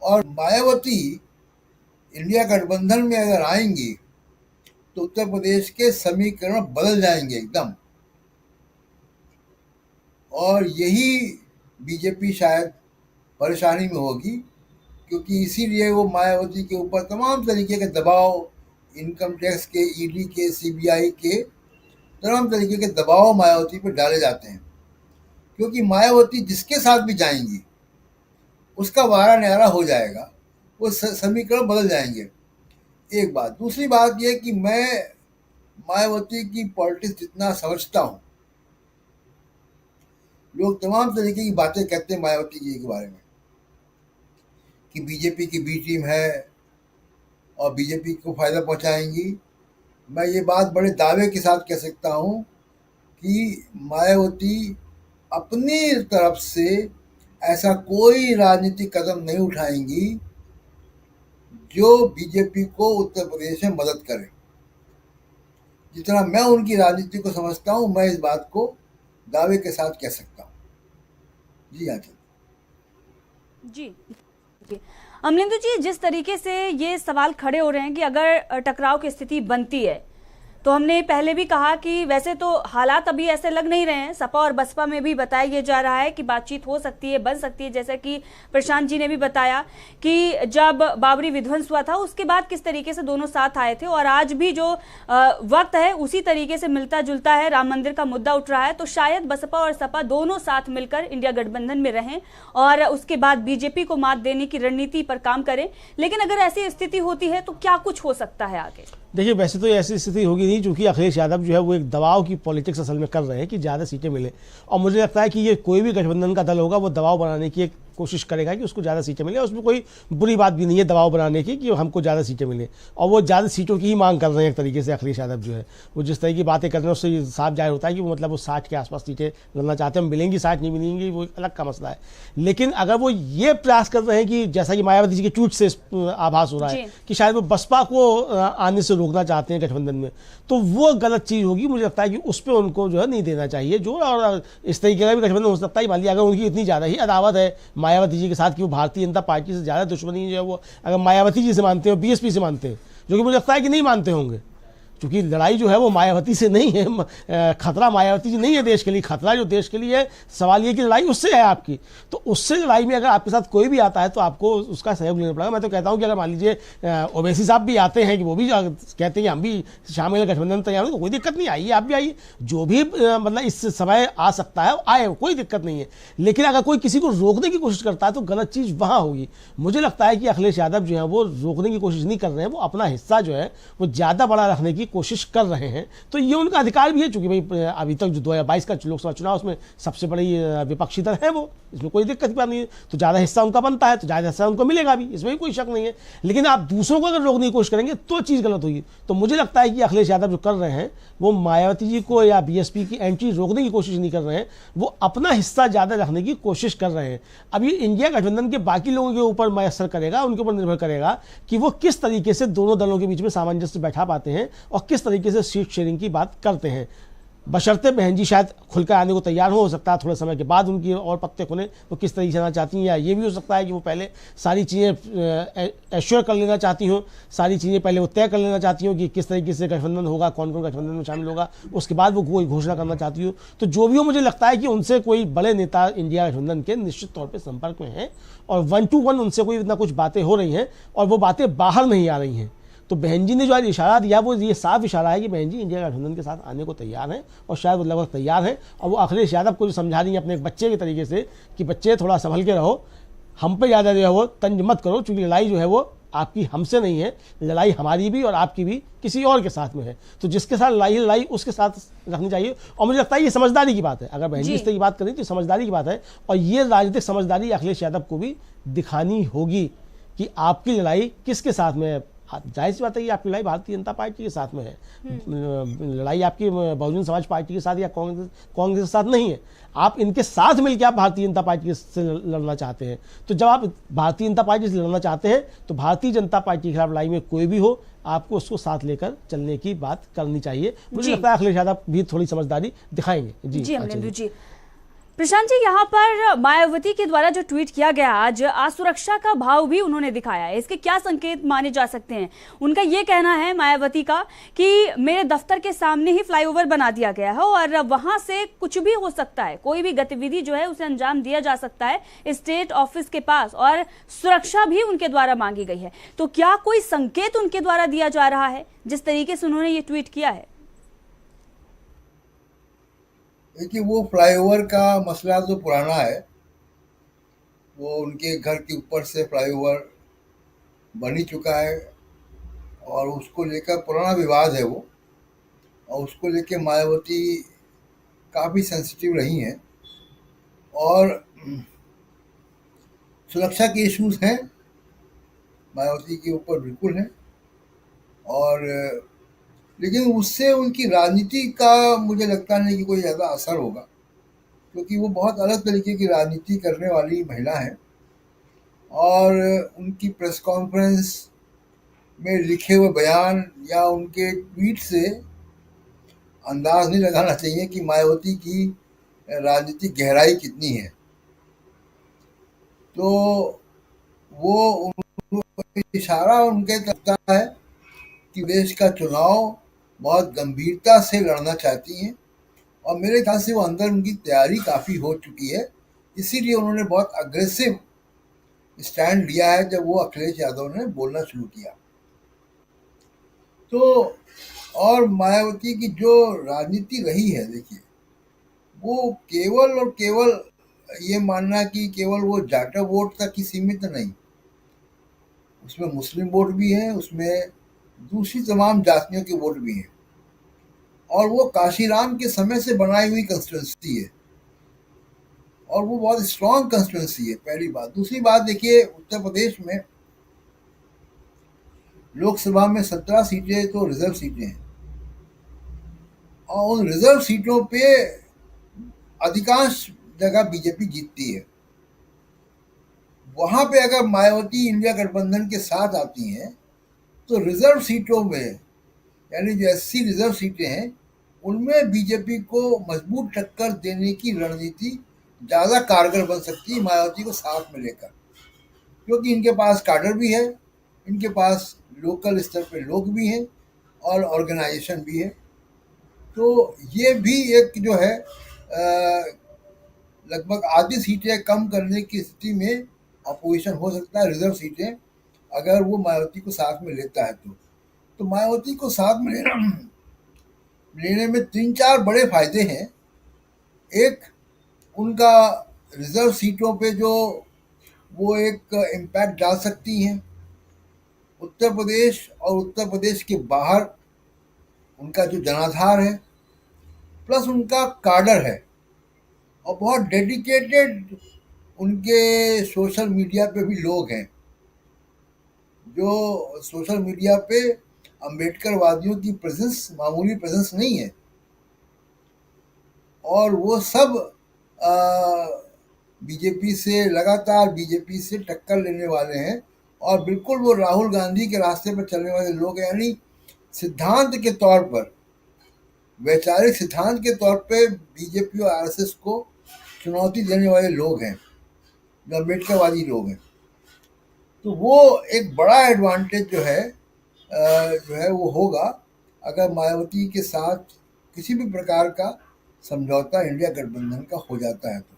और मायावती इंडिया गठबंधन में अगर आएंगी तो उत्तर प्रदेश के समीकरण बदल जाएंगे एकदम, और यही बीजेपी शायद परेशानी में होगी, क्योंकि इसीलिए वो मायावती के ऊपर तमाम तरीके के दबाव, इनकम टैक्स के, ईडी के, सीबीआई के तमाम तरीके के दबाव मायावती पर डाले जाते हैं, क्योंकि मायावती जिसके साथ भी जाएंगी उसका वारा न्यारा हो जाएगा, वो समीकरण बदल जाएंगे। एक बात। दूसरी बात यह कि मैं मायावती की पॉलिटिक्स जितना समझता हूँ, लोग तमाम तरीके की बातें कहते हैं मायावती जी के बारे में कि बीजेपी की बी टीम है और बीजेपी को फायदा पहुंचाएंगी। मैं ये बात बड़े दावे के साथ कह सकता हूँ कि मायावती अपनी तरफ से ऐसा कोई राजनीतिक कदम नहीं उठाएंगी जो बीजेपी को उत्तर प्रदेश में मदद करे। जितना मैं उनकी राजनीति को समझता हूँ, मैं इस बात को दावे के साथ कह सकता हूँ। जी आचल जी। अमलेंदु जी, जिस तरीके से ये सवाल खड़े हो रहे हैं कि अगर टकराव की स्थिति बनती है, तो हमने पहले भी कहा कि वैसे तो हालात अभी ऐसे लग नहीं रहे हैं। सपा और बसपा में भी बताया ये जा रहा है कि बातचीत हो सकती है, बन सकती है। जैसे कि प्रशांत जी ने भी बताया कि जब बाबरी विध्वंस हुआ था उसके बाद किस तरीके से दोनों साथ आए थे, और आज भी जो वक्त है उसी तरीके से मिलता जुलता है। राम मंदिर का मुद्दा उठ रहा है, तो शायद बसपा और सपा दोनों साथ मिलकर इंडिया गठबंधन में रहें और उसके बाद बीजेपी को मात देने की रणनीति पर काम करें। लेकिन अगर ऐसी स्थिति होती है तो क्या कुछ हो सकता है आगे? देखिए, वैसे तो ऐसी स्थिति होगी नहीं, क्योंकि अखिलेश यादव जो है वो एक दबाव की पॉलिटिक्स असल में कर रहे हैं कि ज़्यादा सीटें मिले, और मुझे लगता है कि ये कोई भी गठबंधन का दल होगा वो दबाव बनाने की एक कोशिश करेगा कि उसको ज़्यादा सीटें मिले। उसमें कोई बुरी बात भी नहीं है दबाव बनाने की कि हमको ज़्यादा सीटें मिले, और वो ज़्यादा सीटों की ही मांग कर रहे हैं एक तरीके से। अखिलेश यादव जो है वो जिस तरह की बातें कर रहे हैं उससे साफ जाहिर होता है कि वो मतलब वो 60 के आसपास सीटें लड़ना चाहते हैं। मिलेंगी 60 नहीं मिलेंगी वो अलग का मसला है, लेकिन अगर वो ये प्रयास कर रहे हैं कि जैसा कि मायावती जी के ट्वीट से आभास हो रहा है कि शायद वो बसपा को आने से रोकना चाहते हैं गठबंधन में, तो वो गलत चीज़ होगी। मुझे लगता है कि उस पर उनको जो है नहीं देना चाहिए जो, और इस तरीके का भी गठबंधन हो सकता है। मान लिया अगर उनकी इतनी ज़्यादा ही अदावत है मायावती जी के साथ कि वो भारतीय जनता पार्टी से ज़्यादा दुश्मनी जो है वो अगर मायावती जी से मानते हो, बीएसपी से मानते हैं, जो कि मुझे लगता है कि नहीं मानते होंगे, क्योंकि लड़ाई जो है वो मायावती से नहीं है। खतरा मायावती जी नहीं है देश के लिए, खतरा जो देश के लिए है, सवाल ये कि लड़ाई उससे है आपकी। तो उससे लड़ाई में अगर आपके साथ कोई भी आता है तो आपको उसका सहयोग लेना पड़ेगा। मैं तो कहता हूँ कि अगर मान लीजिए ओवैसी साहब भी आते हैं कि वो भी कहते हैं कि हम भी शामिल गठबंधन तैयार हो, तो कोई दिक्कत नहीं, आइए आप भी आइए। जो भी मतलब इस समय आ सकता है आए, कोई दिक्कत नहीं है। लेकिन अगर कोई किसी को रोकने की कोशिश करता है तो गलत चीज़ वहाँ होगी। मुझे लगता है कि अखिलेश यादव जो है वो रोकने की कोशिश नहीं कर रहे हैं, वो अपना हिस्सा जो है वो ज़्यादा बड़ा रखने की कोशिश कर रहे हैं। तो ये उनका अधिकार भी है, चूंकि भाई अभी तक जो 2022 का लोकसभा चुनाव उसमें सबसे बड़ी विपक्षी दल है वो, इसमें कोई दिक्कत की बात नहीं है। तो ज़्यादा हिस्सा उनका बनता है तो ज़्यादा हिस्सा उनको मिलेगा भी, इसमें भी कोई शक नहीं है। लेकिन आप दूसरों को अगर रोकने की कोशिश करेंगे तो चीज़ गलत होगी। तो मुझे लगता है कि अखिलेश यादव जो कर रहे हैं वो मायावती जी को या बीएसपी की एंट्री रोकने की कोशिश नहीं कर रहे हैं, वो अपना हिस्सा ज़्यादा रखने की कोशिश कर रहे हैं। अब ये इंडिया गठबंधन के बाकी लोगों के ऊपर मैसर करेगा, उनके ऊपर निर्भर करेगा कि वो किस तरीके से दोनों दलों के बीच में सामंजस्य बैठा पाते हैं और किस तरीके से सीट शेयरिंग की बात करते हैं। बशर्ते बहन जी शायद खुलकर आने को तैयार हो सकता है थोड़े समय के बाद उनकी और पत्ते खुले वो किस तरीके से आना चाहती हैं, या ये भी हो सकता है कि वो पहले सारी चीज़ें एश्योर कर लेना चाहती हों, सारी चीज़ें पहले वो तय कर लेना चाहती हों कि किस तरीके से गठबंधन होगा, कौन कौन गठबंधन में शामिल होगा, उसके बाद वो कोई घोषणा करना चाहती हो। तो जो भी हो, मुझे लगता है कि उनसे कोई बड़े नेता इंडिया गठबंधन के निश्चित तौर पर संपर्क में हैं और 1 to 1 उनसे कोई इतना कुछ बातें हो रही हैं और वो बातें बाहर नहीं आ रही हैं। तो बहन जी ने जो आज इशारा दिया वो ये साफ इशारा है कि बहन जी इंडिया गठबंधन के साथ आने को तैयार हैं और शायद वो लगभग तैयार हैं। और वो अखिलेश यादव को जो समझा रही हैं अपने एक बच्चे के तरीके से कि बच्चे थोड़ा संभल के रहो, हम पे ज़्यादा जो है वो तंज मत करो, चूँकि लड़ाई जो है वो आपकी हमसे नहीं है, लड़ाई हमारी भी और आपकी भी किसी और के साथ में है। तो जिसके साथ लड़ाई उसके साथ रखनी चाहिए। और मुझे लगता है ये समझदारी की बात है, अगर बहन जी इस तरह की बात करें तो समझदारी की बात है। और ये राजनीतिक समझदारी अखिलेश यादव को भी दिखानी होगी कि आपकी लड़ाई किसके साथ में जाहिर सी बात है कि आपकी लड़ाई भारतीय जनता पार्टी के साथ में है, लड़ाई आपकी बहुजन समाज पार्टी के साथ या कांग्रेस के साथ नहीं है। आप इनके साथ मिलकर आप भारतीय जनता पार्टी से लड़ना चाहते हैं। तो जब आप भारतीय जनता पार्टी से लड़ना चाहते हैं तो भारतीय जनता पार्टी के खिलाफ लड़ाई में कोई भी हो, आपको उसको साथ लेकर चलने की बात करनी चाहिए। मुझे लगता है अखिलेश यादव भी थोड़ी समझदारी दिखाएंगे। जी अमलेंदु जी। प्रशांत जी, यहाँ पर मायावती के द्वारा जो ट्वीट किया गया आज, असुरक्षा का भाव भी उन्होंने दिखाया है, इसके क्या संकेत माने जा सकते हैं? उनका ये कहना है मायावती का कि मेरे दफ्तर के सामने ही फ्लाईओवर बना दिया गया है और वहां से कुछ भी हो सकता है, कोई भी गतिविधि जो है उसे अंजाम दिया जा सकता है स्टेट ऑफिस के पास, और सुरक्षा भी उनके द्वारा मांगी गई है। तो क्या कोई संकेत उनके द्वारा दिया जा रहा है जिस तरीके से उन्होंने ये ट्वीट किया है? देखिए, वो फ्लाईओवर का मसला तो पुराना है। वो उनके घर के ऊपर से फ्लाईओवर बन ही चुका है और उसको लेकर पुराना विवाद है वो, और उसको लेकर मायावती काफ़ी सेंसिटिव रही हैं। और सुरक्षा के इश्यूज हैं मायावती के ऊपर, बिल्कुल हैं। और लेकिन उससे उनकी राजनीति का मुझे लगता नहीं कि कोई ज़्यादा असर होगा, क्योंकि वो बहुत अलग तरीके की राजनीति करने वाली महिला हैं। और उनकी प्रेस कॉन्फ्रेंस में लिखे हुए बयान या उनके ट्वीट से अंदाज नहीं लगाना चाहिए कि मायावती की राजनीतिक गहराई कितनी है। तो वो इशारा उनके तरफ है कि देश का चुनाव बहुत गंभीरता से लड़ना चाहती हैं, और मेरे ख्याल से वो अंदर उनकी तैयारी काफ़ी हो चुकी है। इसीलिए उन्होंने बहुत अग्रेसिव स्टैंड लिया है जब वो अखिलेश यादव ने बोलना शुरू किया। तो और मायावती की जो राजनीति रही है, देखिए, वो केवल और केवल ये मानना कि केवल वो जाटा वोट तक ही सीमित नहीं, उसमें मुस्लिम वोट भी है, उसमें दूसरी तमाम जातियों के वोट भी हैं। और वो काशीराम के समय से बनाई हुई कंस्टिट्यूंसी है और वो बहुत स्ट्रॉन्ग कंस्टिट्यूंसी है, पहली बात। दूसरी बात, देखिए, उत्तर प्रदेश में लोकसभा में 17 सीटें तो रिजर्व सीटें हैं, और उन रिजर्व सीटों पे अधिकांश जगह बीजेपी जीतती है। वहां पे अगर मायावती इंडिया गठबंधन के साथ आती हैं तो रिजर्व सीटों में, यानी जो 80 रिजर्व सीटें हैं, उनमें बीजेपी को मजबूत टक्कर देने की रणनीति ज़्यादा कारगर बन सकती है मायावती को साथ में लेकर, क्योंकि इनके पास काडर भी है, इनके पास लोकल स्तर पे लोग भी हैं और ऑर्गेनाइजेशन भी है। तो ये भी एक जो है लगभग आधी सीटें कम करने की स्थिति में अपोजिशन हो सकता है, रिजर्व सीटें, अगर वो मायावती को साथ में लेता है। तो मायावती को साथ में लेने में 3-4 बड़े फायदे हैं। एक, उनका रिजर्व सीटों पे जो वो एक इम्पैक्ट डाल सकती हैं। उत्तर प्रदेश और उत्तर प्रदेश के बाहर उनका जो जनाधार है, प्लस उनका काडर है, और बहुत डेडिकेटेड उनके सोशल मीडिया पे भी लोग हैं, जो सोशल मीडिया पे अम्बेडकरवादियों की प्रेजेंस मामूली प्रेजेंस नहीं है, और वो सब बीजेपी से लगातार बीजेपी से टक्कर लेने वाले हैं, और बिल्कुल वो राहुल गांधी के रास्ते पर चलने वाले लोग हैं। यानी सिद्धांत के तौर पर, वैचारिक सिद्धांत के तौर पे बीजेपी और आरएसएस को चुनौती देने वाले लोग हैं, जो अम्बेडकरवादी लोग हैं। तो वो एक बड़ा एडवांटेज जो है वो होगा अगर मायावती के साथ किसी भी प्रकार का समझौता इंडिया गठबंधन का हो जाता है। तो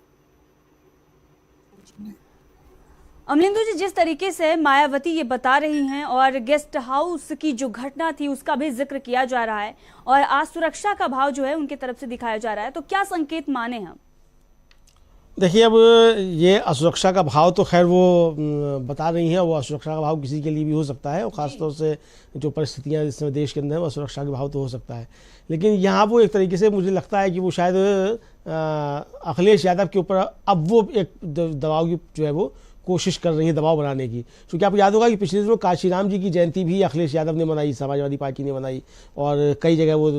अमलेंदु जी, जिस तरीके से मायावती ये बता रही हैं और गेस्ट हाउस की जो घटना थी उसका भी जिक्र किया जा रहा है, और आज सुरक्षा का भाव जो है उनकी तरफ से दिखाया जा रहा है, तो क्या संकेत माने हम? देखिए, अब ये असुरक्षा का भाव तो खैर वो बता रही हैं, वो असुरक्षा का भाव किसी के लिए भी हो सकता है, और ख़ासतौर से जो परिस्थितियां इस समय देश के अंदर है, वो असुरक्षा का भाव तो हो सकता है। लेकिन यहाँ वो एक तरीके से मुझे लगता है कि वो शायद अखिलेश यादव के ऊपर अब वो एक दबाव की जो है वो कोशिश कर रही है दबाव बनाने की। क्योंकि आपको याद होगा कि पिछले दिनों काशीराम जी की जयंती भी अखिलेश यादव ने मनाई, समाजवादी पार्टी ने मनाई, और कई जगह वो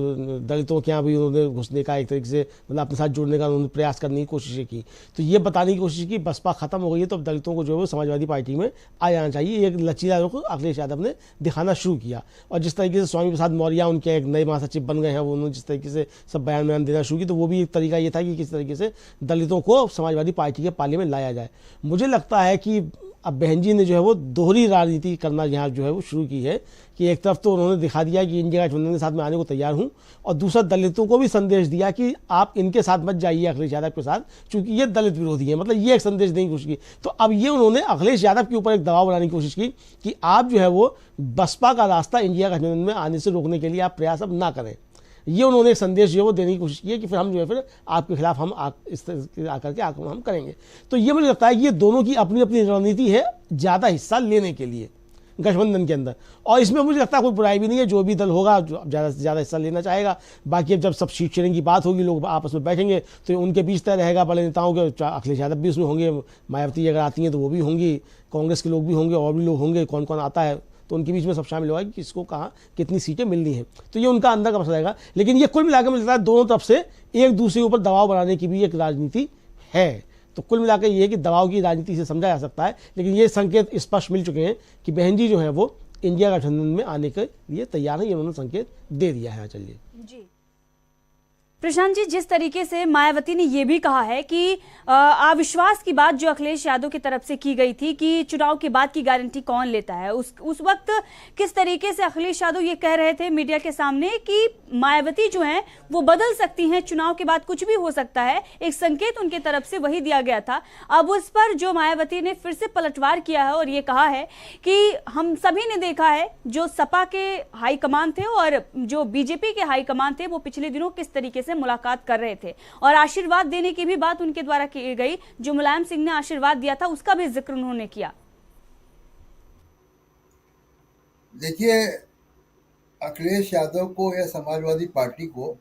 दलितों के यहाँ भी उन्होंने घुसने का, एक तरीके से मतलब अपने साथ जुड़ने का उन्होंने प्रयास करने की कोशिश की। तो ये बताने की कोशिश की बसपा खत्म हो गई है तो अब दलितों को जो है वो समाजवादी पार्टी में आ जाना चाहिए। एक लचीला रुख अखिलेश यादव ने दिखाना शुरू किया। और जिस तरीके से स्वामी प्रसाद मौर्य उनके एक नए महासचिव बन गए हैं, वो उन्होंने जिस तरीके से सब बयान देना शुरू की, तो वो भी एक तरीका ये था कि किस तरीके से दलितों को समाजवादी पार्टी के पाले में लाया जाए। मुझे लगता है कि अब बहन जी ने जो है वो दोहरी राजनीति करना यहाँ जो है वो शुरू की है कि एक तरफ तो उन्होंने दिखा दिया कि इंडिया गठबंधन के साथ में आने को तैयार हूँ, और दूसरा दलितों को भी संदेश दिया कि आप इनके साथ मत जाइए अखिलेश यादव के साथ, क्योंकि ये दलित विरोधी है। मतलब ये एक संदेश देने की कोशिश की। तो अब ये उन्होंने अखिलेश यादव के ऊपर एक दबाव बनाने की कोशिश की कि आप जो है वो बसपा का रास्ता इंडिया गठबंधन में आने से रोकने के लिए आप प्रयास अब ना करें। ये उन्होंने एक संदेश जो है वो देने की कोशिश की है कि फिर हम जो है फिर आपके खिलाफ हम इस तरह आकर के आक्रमण हम करेंगे। तो ये मुझे लगता है कि ये दोनों की अपनी अपनी रणनीति है ज़्यादा हिस्सा लेने के लिए गठबंधन के अंदर, और इसमें मुझे लगता है कोई बुराई भी नहीं है। जो भी दल होगा जो ज़्यादा से ज़्यादा हिस्सा लेना चाहेगा, बाकी अब जब सब सीट शेयरिंग की बात होगी, लोग आपस में बैठेंगे तो उनके बीच तय रहेगा। बड़े नेताओं के अखिलेश यादव भी उसमें होंगे, मायावती अगर आती हैं तो वो भी होंगी, कांग्रेस के लोग भी होंगे, और भी लोग होंगे, कौन कौन आता है तो उनके बीच में सब शामिल होगा कि किसको कहाँ कितनी सीटें मिलनी हैं। तो ये उनका अंदर का मसला रहेगा। लेकिन ये कुल मिलाकर मुझे लगता है दोनों तरफ से एक दूसरे के ऊपर दबाव बनाने की भी एक राजनीति है। तो कुल मिलाकर ये है कि दबाव की राजनीति से समझा जा सकता है। लेकिन ये संकेत स्पष्ट मिल चुके हैं कि बहन जी जो है वो इंडिया गठबंधन में आने के लिए तैयार है, ये उन्होंने संकेत दे दिया है। चलिए जी प्रशांत जी, जिस तरीके से मायावती ने यह भी कहा है कि अविश्वास की बात जो अखिलेश यादव की तरफ से की गई थी कि चुनाव के बाद की गारंटी कौन लेता है, उस वक्त किस तरीके से अखिलेश यादव ये कह रहे थे मीडिया के सामने कि मायावती जो है वो बदल सकती हैं, चुनाव के बाद कुछ भी हो सकता है, एक संकेत उनके तरफ से वही दिया गया था। अब उस पर जो मायावती ने फिर से पलटवार किया है और ये कहा है कि हम सभी ने देखा है जो सपा के हाईकमान थे और जो बीजेपी के हाईकमान थे वो पिछले दिनों किस तरीके से मुलाकात कर रहे थे, और आशीर्वाद देने की भी बात उनके द्वारा की गई। जो मुलायम सिंह ने आशीर्वाद दिया था उसका भी जिक्र उन्होंने किया। देखिए, अखिलेश यादव को या समाजवादी पार्टी को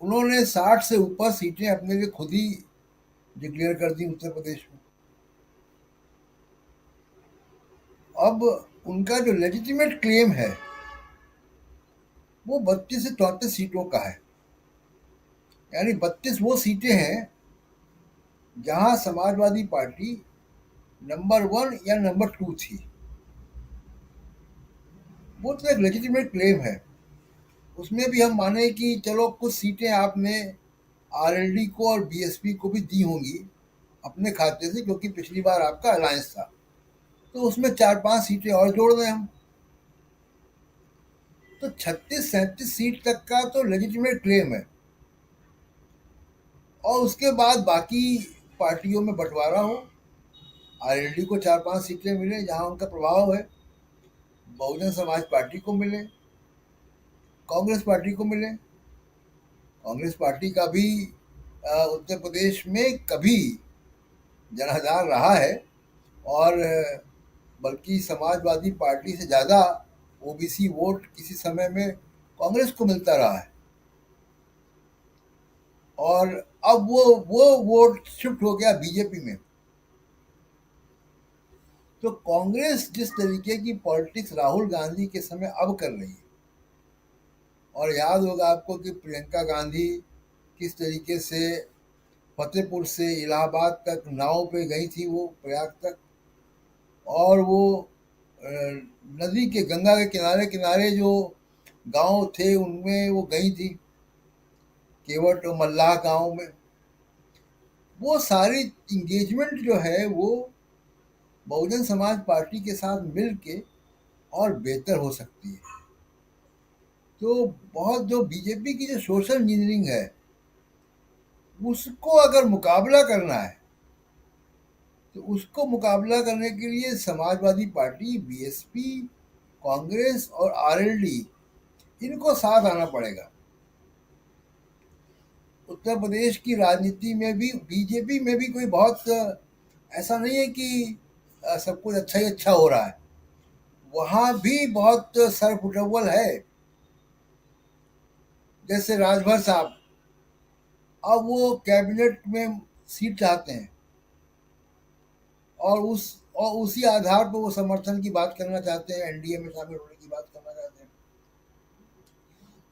उन्होंने 60 से ऊपर सीटें अपने लिए खुद ही डिक्लेयर कर दी उत्तर प्रदेश में। अब उनका जो लेजिटिमेट क्लेम है वो 32 से 34 सीटों का है। यानी 32 वो सीटें हैं जहां समाजवादी पार्टी नंबर 1 या नंबर 2 थी। वो तो एक लेजिटिमेट क्लेम है। उसमें भी हम माने कि चलो कुछ सीटें आपने आरएलडी को और बीएसपी को भी दी होंगी अपने खाते से, क्योंकि पिछली बार आपका अलायंस था, तो उसमें 4-5 सीटें और जोड़ दें हम, तो 36-37 सीट तक का तो लेजिटिमेट क्लेम है। और उसके बाद बाकी पार्टियों में बंटवारा हो, आरएलडी को 4-5 सीटें मिले जहां उनका प्रभाव है, बहुजन समाज पार्टी को मिले, कांग्रेस पार्टी को मिले। कांग्रेस पार्टी का भी उत्तर प्रदेश में कभी जनाधार रहा है, और बल्कि समाजवादी पार्टी से ज़्यादा ओबीसी वोट किसी समय में कांग्रेस को मिलता रहा है। और अब वो वोट शिफ्ट हो गया बीजेपी में। तो कांग्रेस जिस तरीके की पॉलिटिक्स राहुल गांधी के समय अब कर रही है, और याद होगा आपको कि प्रियंका गांधी किस तरीके से फतेहपुर से इलाहाबाद तक नाव पे गई थी, वो प्रयाग तक, और वो नदी के गंगा के किनारे किनारे जो गांव थे उनमें वो गई थी, केवट और मल्लाह गांव में। वो सारी इंगेजमेंट जो है वो बहुजन समाज पार्टी के साथ मिल के और बेहतर हो सकती है। तो बहुत जो बीजेपी की जो सोशल इंजीनियरिंग है उसको अगर मुकाबला करना है तो उसको मुकाबला करने के लिए समाजवादी पार्टी, बीएसपी, कांग्रेस और आरएलडी इनको साथ आना पड़ेगा। उत्तर प्रदेश की राजनीति में भी बीजेपी में भी कोई बहुत ऐसा नहीं है कि सब कुछ अच्छा ही अच्छा हो रहा है, वहाँ भी बहुत सर फुटअव्वल है। जैसे राजभर साहब, अब वो कैबिनेट में सीट चाहते हैं और उसी आधार पर वो समर्थन की बात करना चाहते हैं, एनडीए में शामिल होने की बात करना चाहते हैं।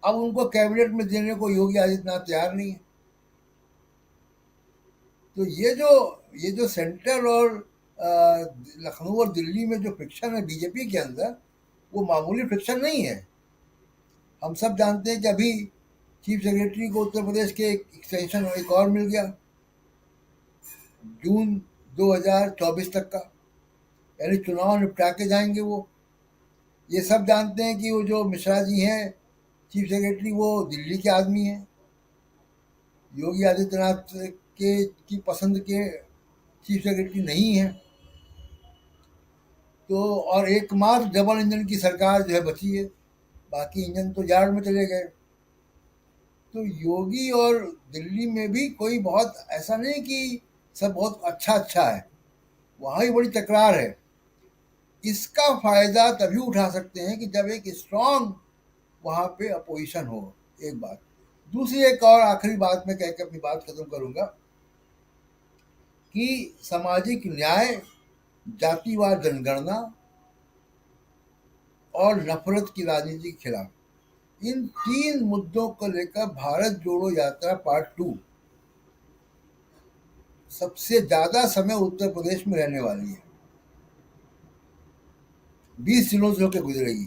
अब उनको कैबिनेट में देने को योगी आदित्यनाथ तैयार नहीं है। तो ये जो सेंट्रल और लखनऊ और दिल्ली में जो फ्रिक्शन है बीजेपी के अंदर, वो मामूली फ्रिक्शन नहीं है। हम सब जानते हैं कि अभी चीफ सेक्रेटरी को उत्तर प्रदेश के एक्सटेंशन एक और मिल गया जून 2024 तक का, यानी चुनाव निपटा के जाएंगे वो। ये सब जानते हैं कि वो जो मिश्रा जी हैं चीफ सेक्रेटरी, वो दिल्ली के आदमी हैं, योगी आदित्यनाथ की पसंद के चीफ सेक्रेटरी नहीं है। तो और एकमात्र डबल इंजन की सरकार जो है बची है, बाकी इंजन तो जाड़ में चले गए। तो योगी और दिल्ली में भी कोई बहुत ऐसा नहीं कि सब बहुत अच्छा है, वहाँ भी बड़ी तकरार है। इसका फायदा तभी उठा सकते हैं कि जब एक स्ट्रांग वहाँ पे अपोजिशन हो। एक बात। दूसरी एक और आखिरी बात मैं कह के अपनी बात खत्म करूंगा कि सामाजिक न्याय, जातिवाद जनगणना और नफरत की राजनीति के खिलाफ, इन 3 मुद्दों को लेकर भारत जोड़ो यात्रा पार्ट 2 सबसे ज्यादा समय उत्तर प्रदेश में रहने वाली है। 20 जिलों से होकर गुजरेगी।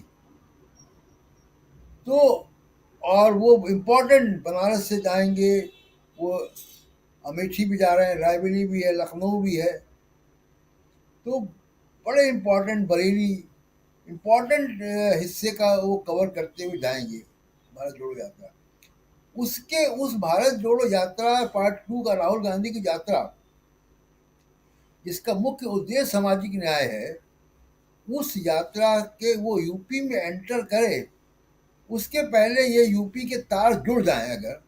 तो और वो इम्पोर्टेंट बनारस से जाएंगे, वो अमेठी भी जा रहे हैं, रायबरेली भी है, लखनऊ भी है। तो बड़े इम्पोर्टेंट बरेली इम्पोर्टेंट हिस्से का वो कवर करते हुए जाएंगे भारत जोड़ो यात्रा। उस भारत जोड़ो यात्रा पार्ट 2 का राहुल गांधी की यात्रा, जिसका मुख्य उद्देश्य सामाजिक न्याय है, उस यात्रा के वो यूपी में एंटर करे, उसके पहले ये यूपी के तार जुड़ जाएं अगर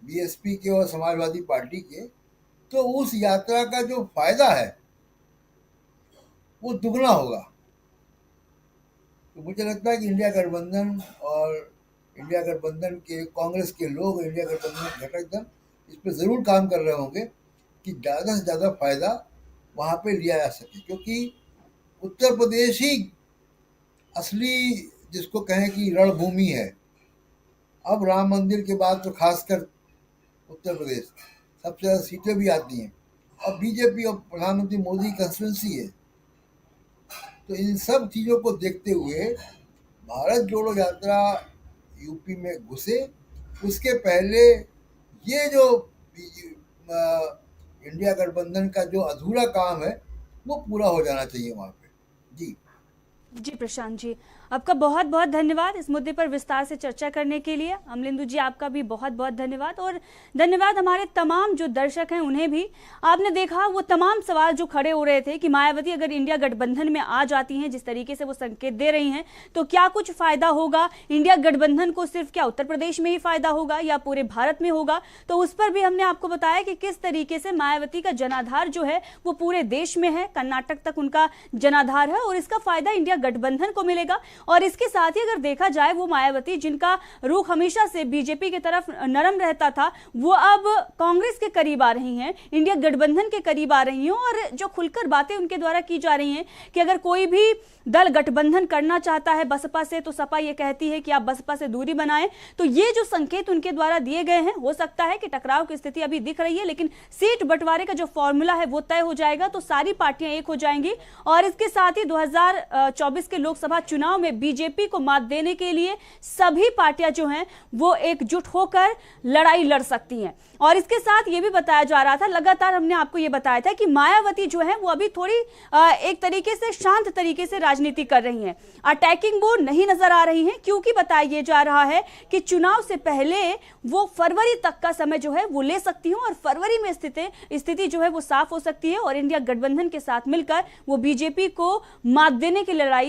बीएसपी के और समाजवादी पार्टी के, तो उस यात्रा का जो फायदा है वो दुगना होगा। तो मुझे लगता है कि इंडिया गठबंधन के कांग्रेस के लोग, इंडिया गठबंधन घटक दल इस पर जरूर काम कर रहे होंगे कि ज़्यादा से ज़्यादा फायदा वहाँ पे लिया जा सके, क्योंकि उत्तर प्रदेश ही असली जिसको कहें कि रणभूमि है। अब राम मंदिर के बाद तो खासकर उत्तर प्रदेश सबसे ज़्यादा सीटें भी आती हैं, और बीजेपी और प्रधानमंत्री मोदी की कंस्टिट्यूंसी है। तो इन सब चीज़ों को देखते हुए भारत जोड़ो यात्रा यूपी में घुसे, उसके पहले ये जो इंडिया गठबंधन का जो अधूरा काम है वो पूरा हो जाना चाहिए वहाँ पे। जी प्रशांत जी, आपका बहुत बहुत धन्यवाद इस मुद्दे पर विस्तार से चर्चा करने के लिए। अमलेंदु जी, आपका भी बहुत बहुत धन्यवाद, और धन्यवाद हमारे तमाम जो दर्शक हैं उन्हें भी। आपने देखा वो तमाम सवाल जो खड़े हो रहे थे कि मायावती अगर इंडिया गठबंधन में आ जाती हैं, जिस तरीके से वो संकेत दे रही हैं, तो क्या कुछ फायदा होगा इंडिया गठबंधन को? सिर्फ क्या उत्तर प्रदेश में ही फायदा होगा या पूरे भारत में होगा? तो उस पर भी हमने आपको बताया कि किस तरीके से मायावती का जनाधार जो है वो पूरे देश में है, कर्नाटक तक उनका जनाधार है, और इसका फायदा इंडिया गठबंधन को मिलेगा। और इसके साथ ही अगर देखा जाए, वो मायावती जिनका रुख हमेशा से बीजेपी की तरफ नरम रहता था, वो अब कांग्रेस के करीब आ रही हैं, इंडिया गठबंधन के करीब आ रही हैं, और जो खुलकर बातें उनके द्वारा की जा रही हैं कि अगर कोई भी दल गठबंधन करना चाहता है बसपा से, तो सपा ये कहती है कि आप बसपा से दूरी बनाएं। तो ये जो संकेत उनके द्वारा दिए गए हैं, हो सकता है कि टकराव की स्थिति अभी दिख रही है, लेकिन सीट बंटवारे का जो फॉर्मूला है वो तय हो जाएगा, तो सारी पार्टियां एक हो जाएंगी। और इसके साथ ही 2024 के लोकसभा चुनाव में बीजेपी को मात देने के लिए सभी पार्टियां जो हैं वो एकजुट होकर लड़ाई लड़ सकती हैं। और इसके साथ ये भी बताया जा रहा था, लगातार हमने आपको ये बताया था कि मायावती जो है वो अभी थोड़ी एक तरीके से शांत तरीके से राजनीति कर रही हैं, अटैकिंग मोड नहीं नजर आ रही हैं, क्योंकि बताया जा रहा है कि चुनाव से पहले वो फरवरी तक का समय जो है वो ले सकती हैं, और फरवरी में स्थिति जो है वो साफ हो सकती है, और इंडिया गठबंधन के साथ मिलकर वो बीजेपी को मात देने की लड़ाई